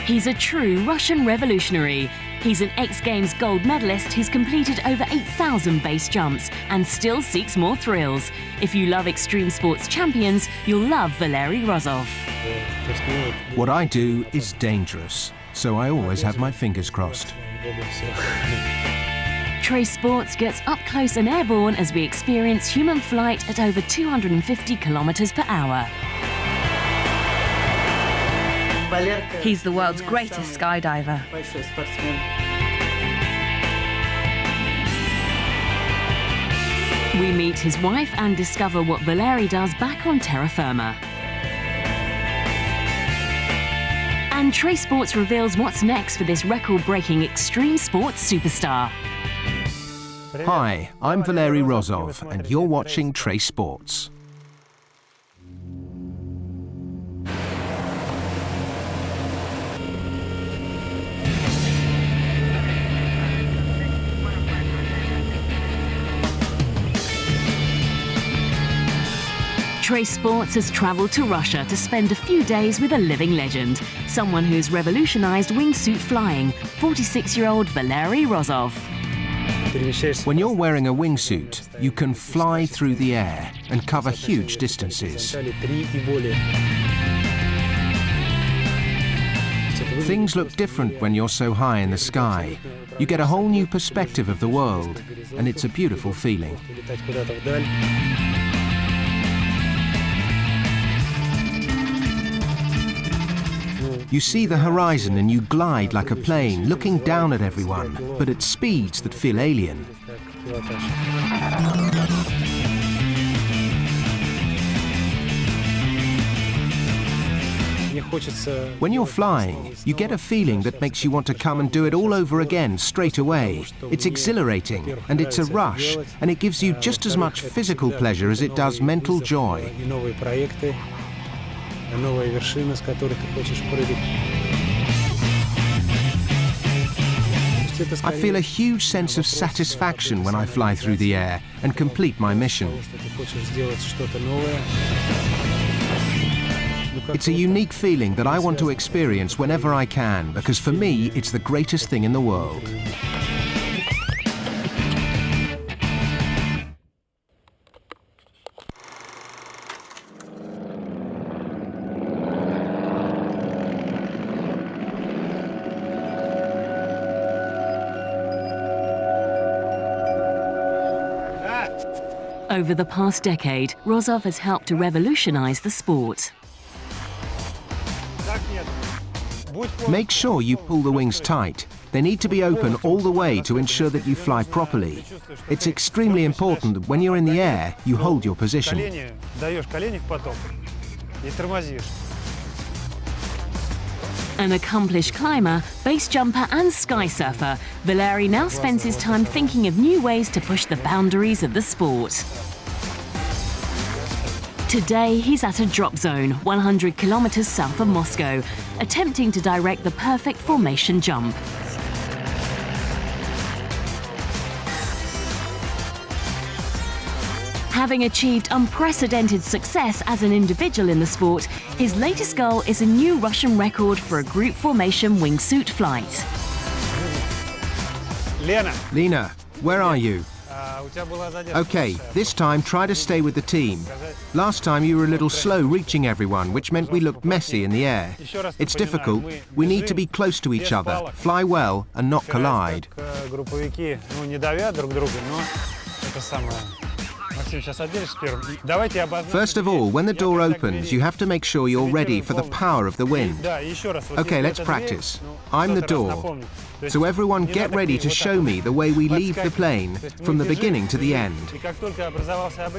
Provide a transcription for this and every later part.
He's a true Russian revolutionary. He's an X Games gold medalist who's completed over 8,000 base jumps and still seeks more thrills. If you love extreme sports champions, you'll love Valery Rozov. What I do is dangerous, so I always have my fingers crossed. Trace Sports gets up close and airborne as we experience human flight at over 250 kilometers per hour. He's the world's greatest skydiver. We meet his wife and discover what Valery does back on terra firma. And Trace Sports reveals what's next for this record-breaking extreme sports superstar. Hi, I'm Valery Rozov, and you're watching Trace Sports. Trace Sports has travelled to Russia to spend a few days with a living legend, someone who's revolutionised wingsuit flying, 46-year-old Valery Rozov. When you're wearing a wingsuit, you can fly through the air and cover huge distances. Things look different when you're so high in the sky. You get a whole new perspective of the world, and it's a beautiful feeling. You see the horizon and you glide like a plane, looking down at everyone, but at speeds that feel alien. When you're flying, you get a feeling that makes you want to come and do it all over again straight away. It's exhilarating, and it's a rush, and it gives you just as much physical pleasure as it does mental joy. I feel a huge sense of satisfaction when I fly through the air and complete my mission. It's a unique feeling that I want to experience whenever I can, because for me, it's the greatest thing in the world. Over the past decade, Rozov has helped to revolutionize the sport. Make sure you pull the wings tight. They need to be open all the way to ensure that you fly properly. It's extremely important that when you're in the air, you hold your position. An accomplished climber, base jumper and sky surfer, Valery now spends his time thinking of new ways to push the boundaries of the sport. Today, he's at a drop zone, 100 kilometers south of Moscow, attempting to direct the perfect formation jump. Having achieved unprecedented success as an individual in the sport, his latest goal is a new Russian record for a group formation wingsuit flight. Lena, where are you? Okay, this time try to stay with the team. Last time you were a little slow reaching everyone, which meant we looked messy in the air. It's difficult. We need to be close to each other, fly well and not collide. First of all, when the door opens, you have to make sure you're ready for the power of the wind. Okay, let's practice. I'm the door. So everyone get ready to show me the way we leave the plane from the beginning to the end.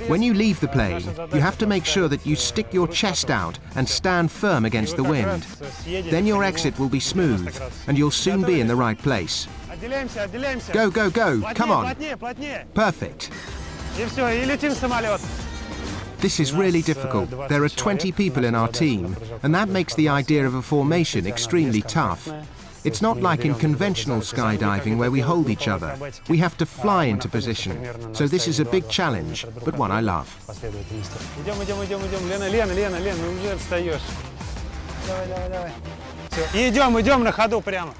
When you leave the plane, you have to make sure that you stick your chest out and stand firm against the wind. Then your exit will be smooth, and you'll soon be in the right place. Go, go, go! Come on! Perfect! This is really difficult. There are 20 people in our team, and that makes the idea of a formation extremely tough. It's not like in conventional skydiving where we hold each other. We have to fly into position. So this is a big challenge, but one I love. Идем на ходу прямо.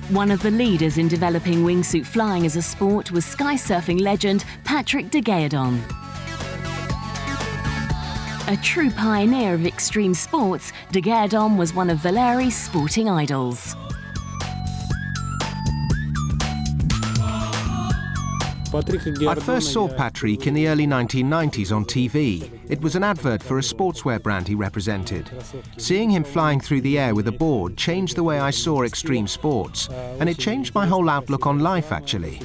One of the leaders in developing wingsuit flying as a sport was sky surfing legend Patrick de Gaedon. A true pioneer of extreme sports, de Gaedon was one of Valery's sporting idols. I first saw Patrick in the early 1990s on TV. It was an advert for a sportswear brand he represented. Seeing him flying through the air with a board changed the way I saw extreme sports, and it changed my whole outlook on life, actually.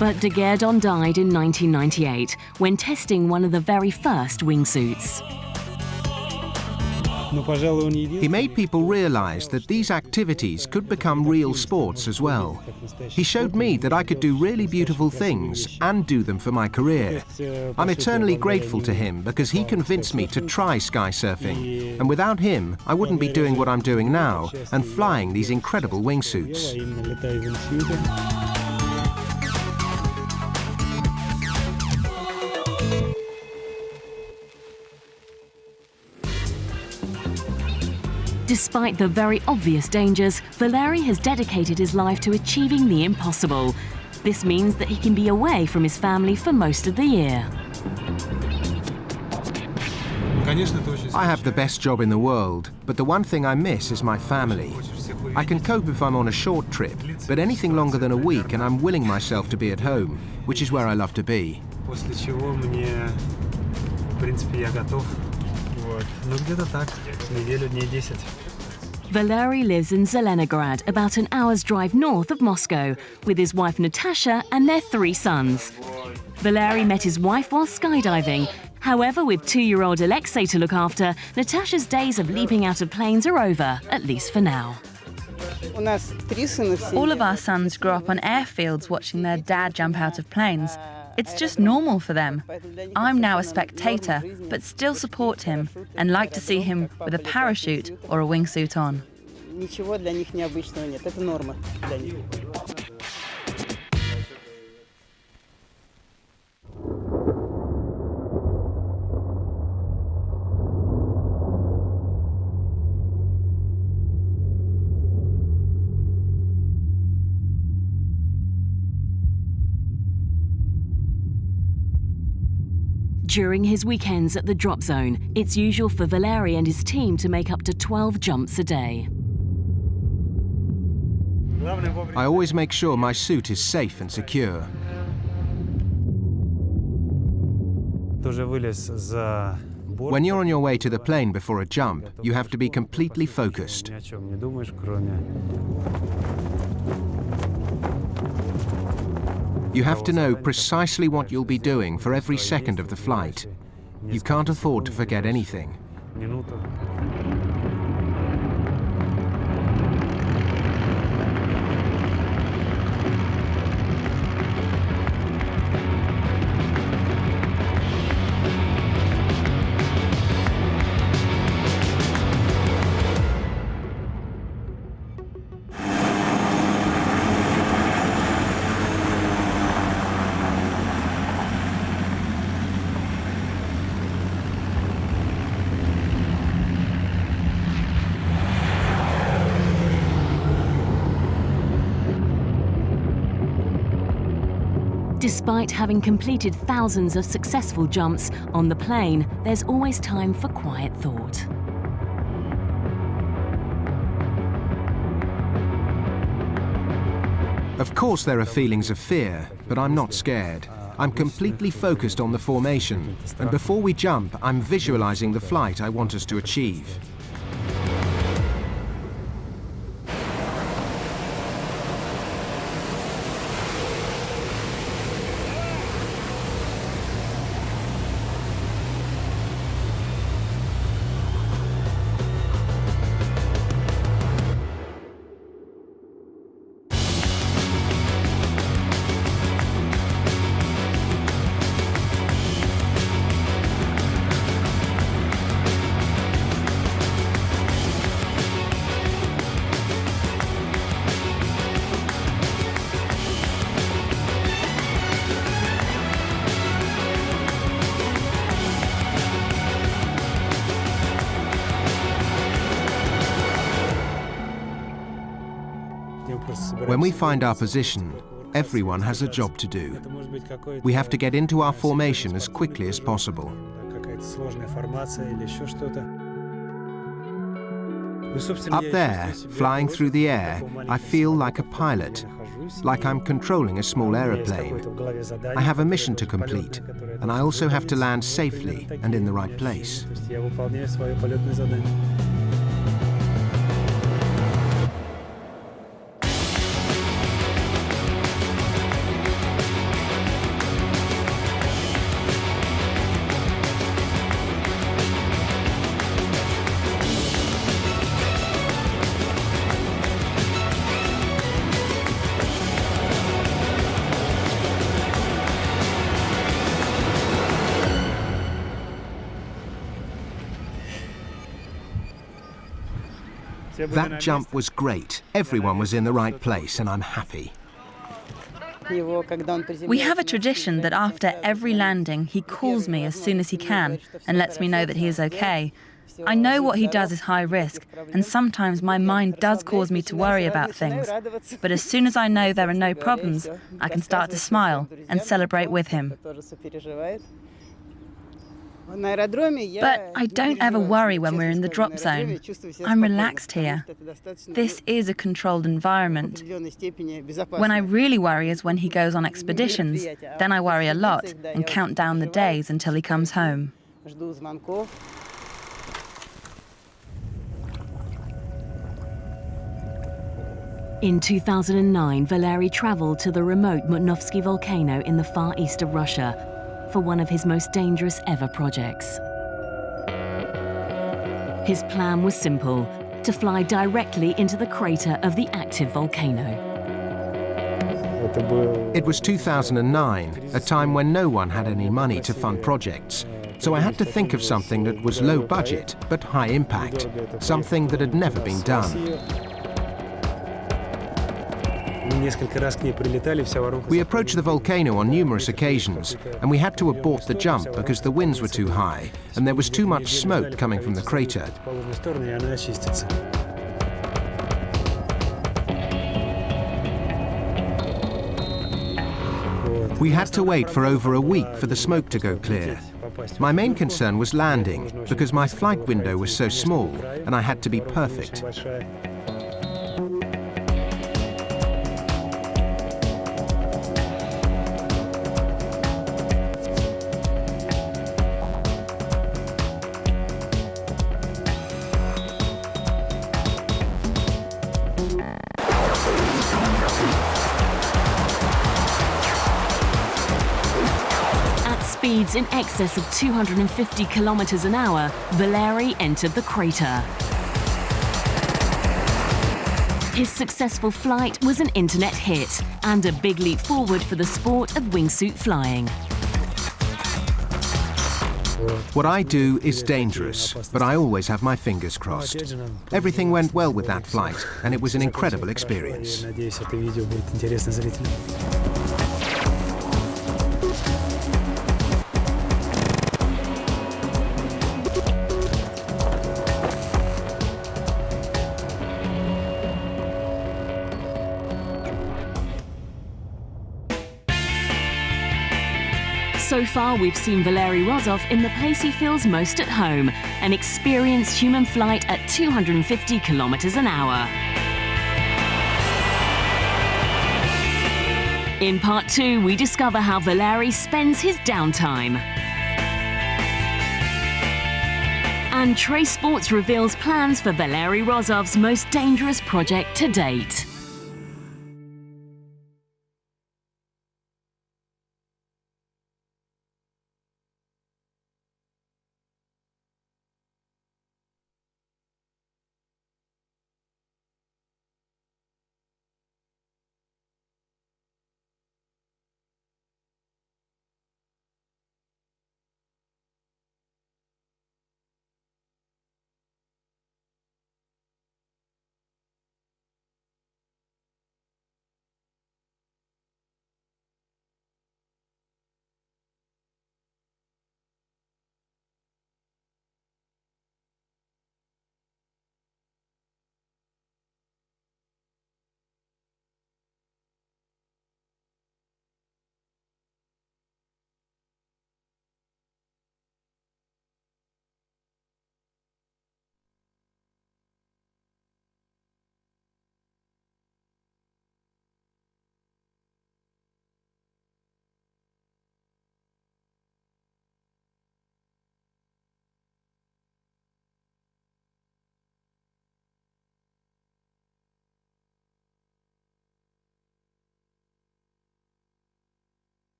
But de Gaedon died in 1998 when testing one of the very first wingsuits. He made people realize that these activities could become real sports as well. He showed me that I could do really beautiful things and do them for my career. I'm eternally grateful to him because he convinced me to try sky surfing. And without him, I wouldn't be doing what I'm doing now and flying these incredible wingsuits. Despite the very obvious dangers, Valery has dedicated his life to achieving the impossible. This means that he can be away from his family for most of the year. I have the best job in the world, but the one thing I miss is my family. I can cope if I'm on a short trip, but anything longer than a week and I'm willing myself to be at home, which is where I love to be. Valery lives in Zelenograd, about an hour's drive north of Moscow, with his wife Natasha and their 3 sons. Valery met his wife while skydiving. However, with 2-year-old Alexei to look after, Natasha's days of leaping out of planes are over, at least for now. All of our sons grew up on airfields watching their dad jump out of planes. It's just normal for them. I'm now a spectator, but still support him and like to see him with a parachute or a wingsuit on. During his weekends at the drop zone, it's usual for Valery and his team to make up to 12 jumps a day. I always make sure my suit is safe and secure. When you're on your way to the plane before a jump, you have to be completely focused. You have to know precisely what you'll be doing for every second of the flight. You can't afford to forget anything. Despite having completed thousands of successful jumps on the plane, there's always time for quiet thought. Of course there are feelings of fear, but I'm not scared. I'm completely focused on the formation, and before we jump, I'm visualizing the flight I want us to achieve. When we find our position, everyone has a job to do. We have to get into our formation as quickly as possible. Up there, flying through the air, I feel like a pilot, like I'm controlling a small aeroplane. I have a mission to complete, and I also have to land safely and in the right place. That jump was great. Everyone was in the right place, and I'm happy. We have a tradition that after every landing, he calls me as soon as he can and lets me know that he is okay. I know what he does is high risk, and sometimes my mind does cause me to worry about things. But as soon as I know there are no problems, I can start to smile and celebrate with him. But I don't ever worry when we're in the drop zone. I'm relaxed here. This is a controlled environment. When I really worry is when he goes on expeditions. Then I worry a lot and count down the days until he comes home. In 2009, Valery travelled to the remote Mutnovsky volcano in the far east of Russia for one of his most dangerous ever projects. His plan was simple: to fly directly into the crater of the active volcano. It was 2009, a time when no one had any money to fund projects. So I had to think of something that was low budget, but high impact, something that had never been done. We approached the volcano on numerous occasions, and we had to abort the jump because the winds were too high, and there was too much smoke coming from the crater. We had to wait for over a week for the smoke to go clear. My main concern was landing, because my flight window was so small, and I had to be perfect. Speeds in excess of 250 kilometers an hour, Valery entered the crater. His successful flight was an internet hit and a big leap forward for the sport of wingsuit flying. What I do is dangerous, but I always have my fingers crossed. Everything went well with that flight, and it was an incredible experience. So far, we've seen Valery Rozov in the place he feels most at home, an experienced human flight at 250 kilometers an hour. In part 2, we discover how Valery spends his downtime. And Trace Sports reveals plans for Valery Rozov's most dangerous project to date.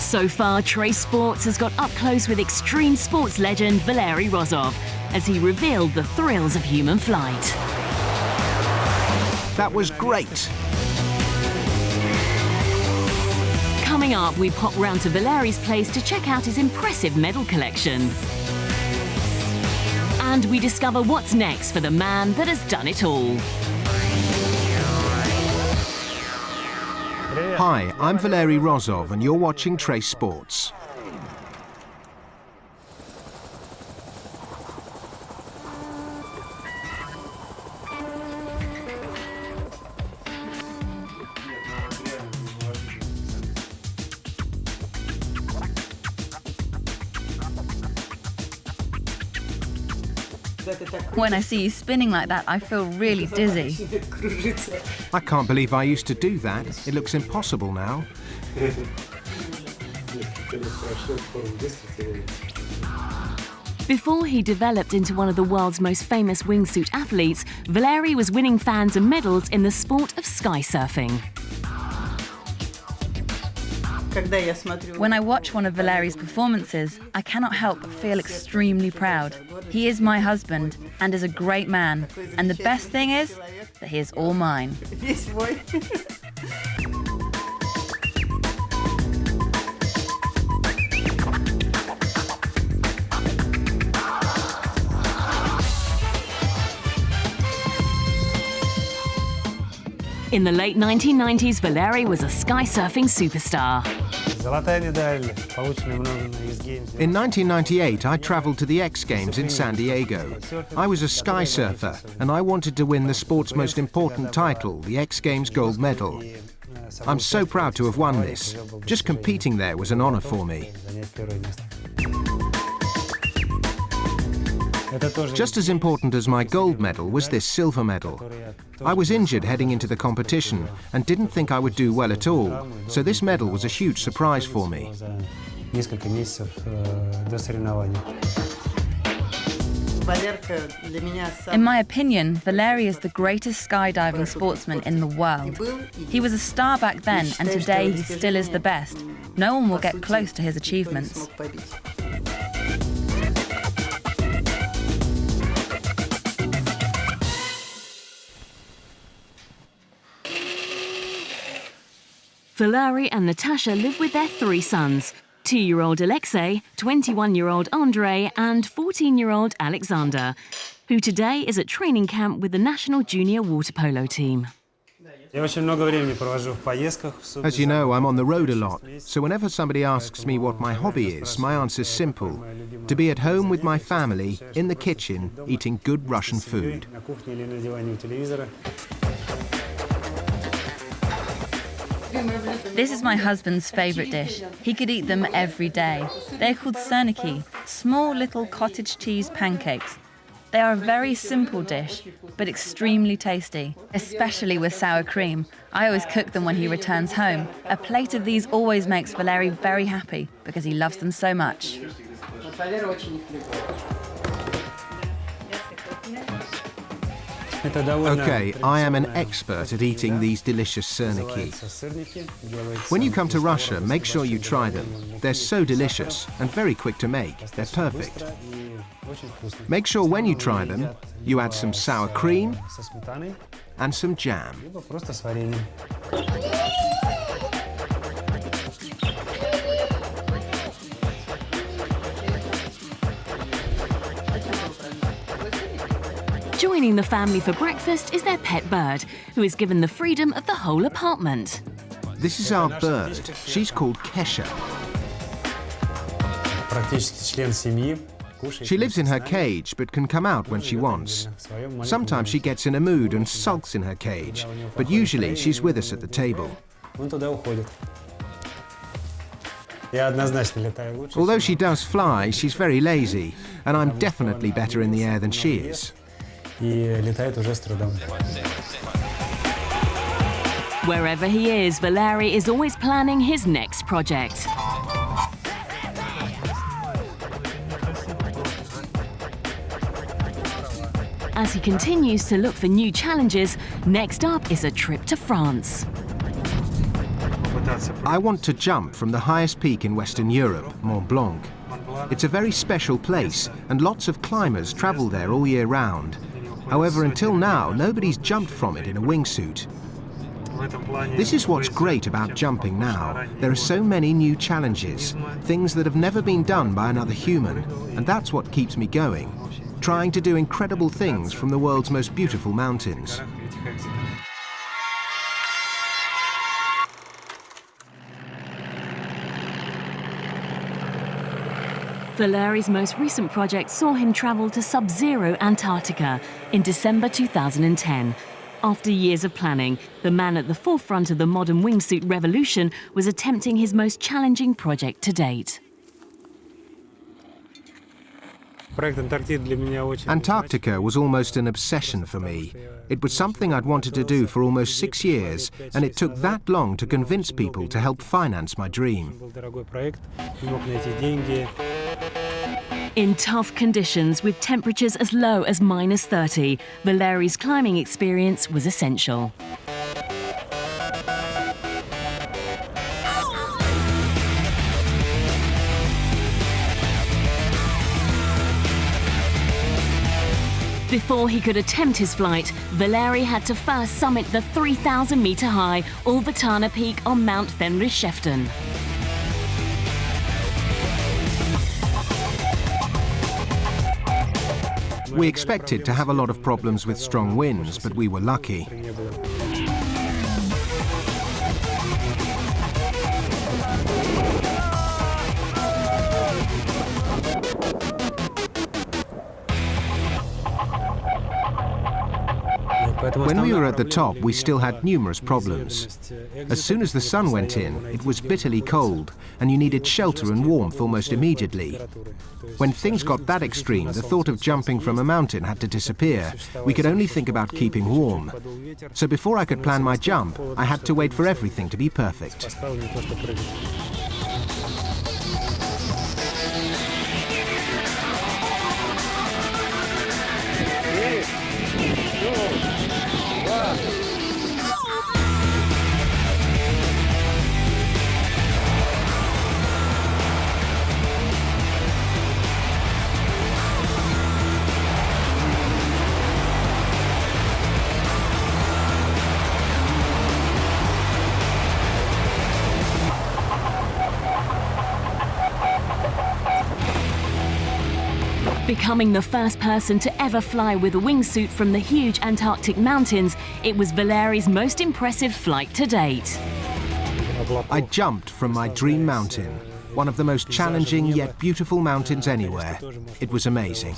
So far, Trace Sports has got up close with extreme sports legend Valery Rozov as he revealed the thrills of human flight. That was great. Coming up, we pop round to Valery's place to check out his impressive medal collection. And we discover what's next for the man that has done it all. Hi, I'm Valery Rozov and you're watching Trace Sports. When I see you spinning like that, I feel really dizzy. I can't believe I used to do that. It looks impossible now. Before he developed into one of the world's most famous wingsuit athletes, Valery was winning fans and medals in the sport of sky surfing. When I watch one of Valery's performances, I cannot help but feel extremely proud. He is my husband and is a great man. And the best thing is that he is all mine. In the late 1990s, Valery was a sky surfing superstar. In 1998, I traveled to the X Games in San Diego. I was a sky surfer, and I wanted to win the sport's most important title, the X Games gold medal. I'm so proud to have won this. Just competing there was an honor for me. Just as important as my gold medal was this silver medal. I was injured heading into the competition and didn't think I would do well at all, so this medal was a huge surprise for me. In my opinion, Valery is the greatest skydiving sportsman in the world. He was a star back then, and today he still is the best. No one will get close to his achievements. Valery and Natasha live with their 3 sons, 2-year-old Alexei, 21-year-old Andrei, and 14-year-old Alexander, who today is at training camp with the national junior water polo team. As you know, I'm on the road a lot, so whenever somebody asks me what my hobby is, my answer's simple: to be at home with my family, in the kitchen, eating good Russian food. This is my husband's favorite dish. He could eat them every day. They're called serniki, small little cottage cheese pancakes. They are a very simple dish, but extremely tasty, especially with sour cream. I always cook them when he returns home. A plate of these always makes Valery very happy because he loves them so much. Okay, I am an expert at eating these delicious serniki. When you come to Russia, make sure you try them. They're so delicious and very quick to make. They're perfect. Make sure when you try them, you add some sour cream and some jam. Joining the family for breakfast is their pet bird, who is given the freedom of the whole apartment. This is our bird. She's called Kesha. She lives in her cage, but can come out when she wants. Sometimes she gets in a mood and sulks in her cage, but usually she's with us at the table. Although she does fly, she's very lazy, and I'm definitely better in the air than she is. Wherever he is, Valery is always planning his next project. As he continues to look for new challenges, next up is a trip to France. I want to jump from the highest peak in Western Europe, Mont Blanc. It's a very special place, and lots of climbers travel there all year round. However, until now, nobody's jumped from it in a wingsuit. This is what's great about jumping now. There are so many new challenges, things that have never been done by another human, and that's what keeps me going, trying to do incredible things from the world's most beautiful mountains. Valery's most recent project saw him travel to sub-zero Antarctica in December 2010. After years of planning, the man at the forefront of the modern wingsuit revolution was attempting his most challenging project to date. Antarctica was almost an obsession for me. It was something I'd wanted to do for almost 6 years, and it took that long to convince people to help finance my dream. In tough conditions, with temperatures as low as -30, Valery's climbing experience was essential. Before he could attempt his flight, Valery had to first summit the 3,000-metre-high Olvatana Peak on Mount Fenriz-Shefton. We expected to have a lot of problems with strong winds, but we were lucky. When we were at the top, we still had numerous problems. As soon as the sun went in, it was bitterly cold, and you needed shelter and warmth almost immediately. When things got that extreme, the thought of jumping from a mountain had to disappear. We could only think about keeping warm. So before I could plan my jump, I had to wait for everything to be perfect. Becoming the first person to ever fly with a wingsuit from the huge Antarctic mountains, it was Valery's most impressive flight to date. I jumped from my dream mountain, one of the most challenging yet beautiful mountains anywhere. It was amazing.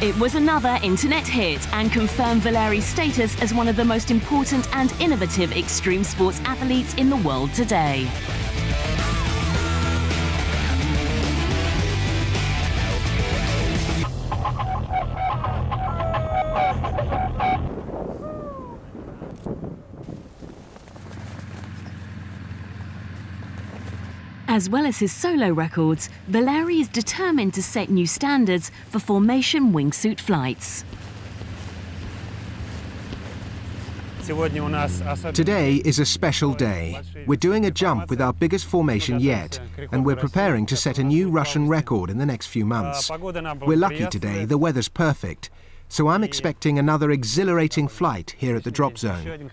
It was another internet hit and confirmed Valery's status as one of the most important and innovative extreme sports athletes in the world today. As well as his solo records, Valery is determined to set new standards for formation wingsuit flights. Today is a special day. We're doing a jump with our biggest formation yet, and we're preparing to set a new Russian record in the next few months. We're lucky today, the weather's perfect, so I'm expecting another exhilarating flight here at the drop zone.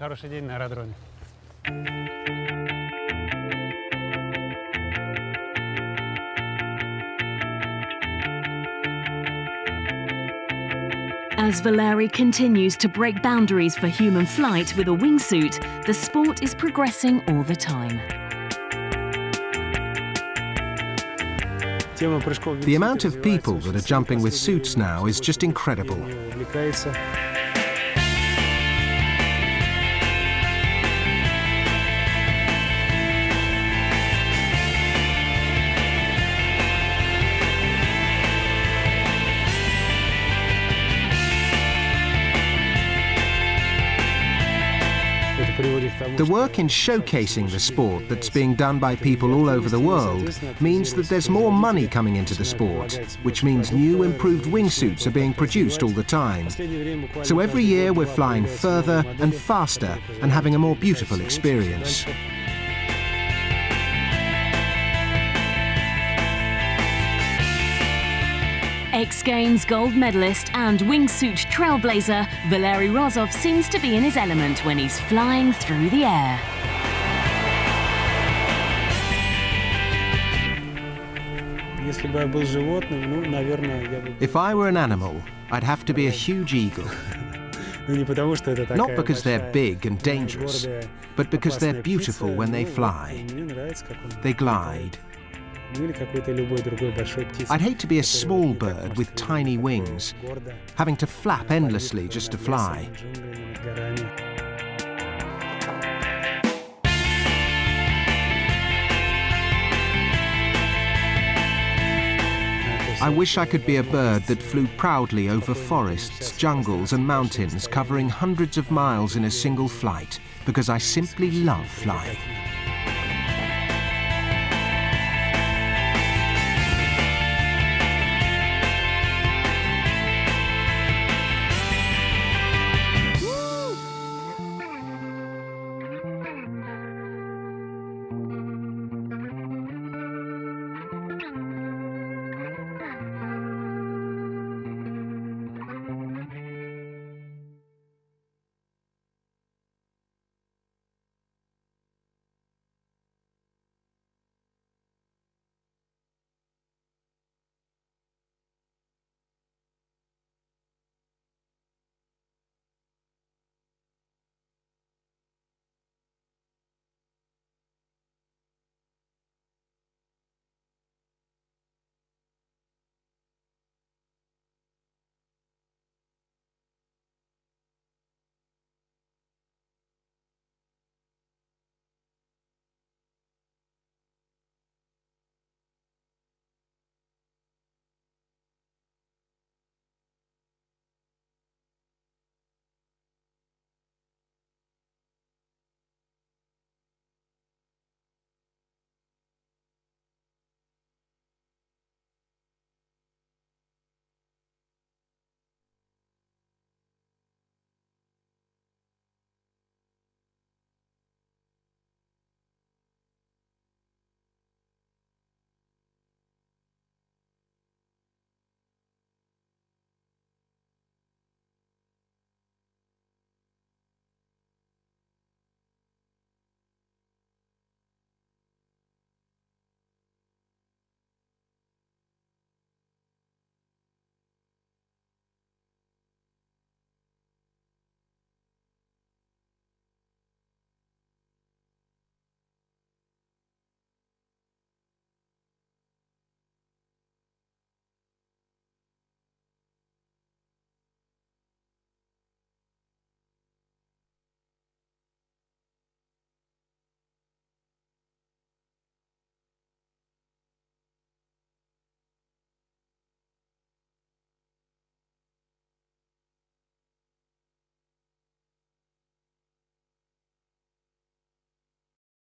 As Valery continues to break boundaries for human flight with a wingsuit, the sport is progressing all the time. The amount of people that are jumping with suits now is just incredible. The work in showcasing the sport that's being done by people all over the world means that there's more money coming into the sport, which means new improved wingsuits are being produced all the time. So every year we're flying further and faster and having a more beautiful experience. X Games gold medalist and wingsuit trailblazer Valery Rozov seems to be in his element when he's flying through the air. If I were an animal, I'd have to be a huge eagle. Not because they're big and dangerous, but because they're beautiful when they fly. They glide. I'd hate to be a small bird with tiny wings, having to flap endlessly just to fly. I wish I could be a bird that flew proudly over forests, jungles and mountains, covering hundreds of miles in a single flight, because I simply love flying.